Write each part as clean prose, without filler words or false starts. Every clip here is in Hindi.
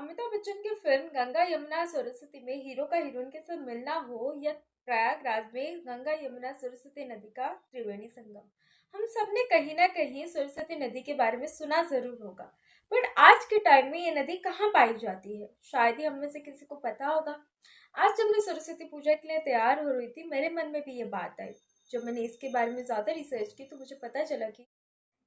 अमिताभ बच्चन की फिल्म गंगा यमुना सरस्वती में हीरो का हीरोइन के साथ मिलना हो या प्रयागराज में गंगा यमुना सरस्वती नदी का त्रिवेणी संगम, हम सब ने कहीं ना कहीं सरस्वती नदी के बारे में सुना जरूर होगा। पर आज के टाइम में ये नदी कहाँ पाई जाती है, शायद ही हम में से किसी को पता होगा। आज जब मैं सरस्वती पूजा के लिए तैयार हो रही थी, मेरे मन में भी ये बात आई। जब मैंने इसके बारे में ज्यादा रिसर्च की तो मुझे पता चला कि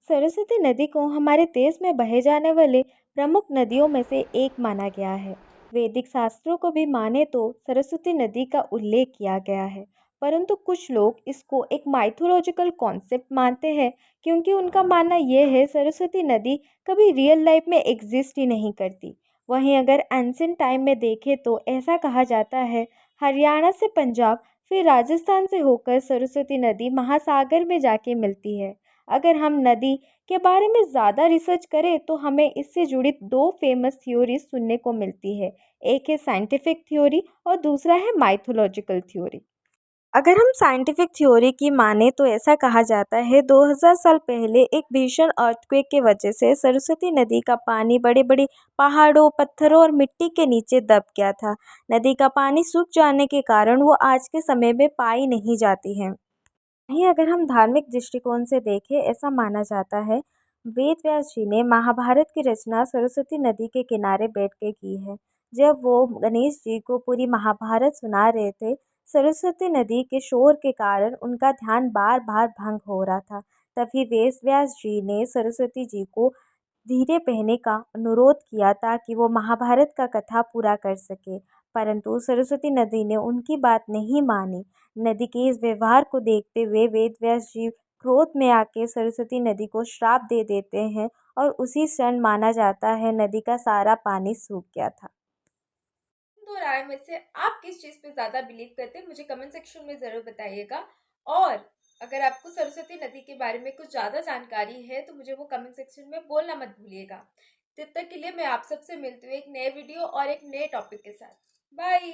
सरस्वती नदी को हमारे देश में बहे जाने वाले प्रमुख नदियों में से एक माना गया है। वैदिक शास्त्रों को भी माने तो सरस्वती नदी का उल्लेख किया गया है, परंतु कुछ लोग इसको एक माइथोलॉजिकल कॉन्सेप्ट मानते हैं, क्योंकि उनका मानना यह है सरस्वती नदी कभी रियल लाइफ में एग्जिस्ट ही नहीं करती। वहीं अगर एंशिएंट टाइम में देखें तो ऐसा कहा जाता है, हरियाणा से पंजाब फिर राजस्थान से होकर सरस्वती नदी महासागर में जाके मिलती है। अगर हम नदी के बारे में ज़्यादा रिसर्च करें तो हमें इससे जुड़ी दो फेमस थ्योरी सुनने को मिलती है। एक है साइंटिफिक थ्योरी और दूसरा है माइथोलॉजिकल थ्योरी। अगर हम साइंटिफिक थ्योरी की माने तो ऐसा कहा जाता है 2000 साल पहले एक भीषण अर्थक्वेक की वजह से सरस्वती नदी का पानी बड़े बड़े पहाड़ों, पत्थरों और मिट्टी के नीचे दब गया था। नदी का पानी सूख जाने के कारण वो आज के समय में पाई नहीं जाती है। वहीं अगर हम धार्मिक दृष्टिकोण से देखें, ऐसा माना जाता है वेद व्यास जी ने महाभारत की रचना सरस्वती नदी के किनारे बैठ के की है। जब वो गणेश जी को पूरी महाभारत सुना रहे थे, सरस्वती नदी के शोर के कारण उनका ध्यान बार बार भंग हो रहा था। तभी वेद व्यास जी ने सरस्वती जी को धीरे बहने का अनुरोध किया ताकि वो महाभारत का कथा पूरा कर सके, परंतु सरस्वती नदी ने उनकी बात नहीं मानी। नदी के इस व्यवहार को देखते हुए वेदव्यास जी क्रोध में आके सरस्वती नदी को श्राप दे देते हैं और उसी क्षण माना जाता है नदी का सारा पानी सूख गया था। इन दो राय में से आप किस चीज पे ज्यादा बिलीव करते हैं, मुझे कमेंट सेक्शन में जरूर बताइएगा। और अगर आपको सरस्वती नदी के बारे में कुछ ज्यादा जानकारी है तो मुझे वो कमेंट सेक्शन में बोलना मत भूलिएगा। तब तक के लिए मैं आप सबसे मिलती हूँ एक नए वीडियो और एक नए टॉपिक के साथ। बाय।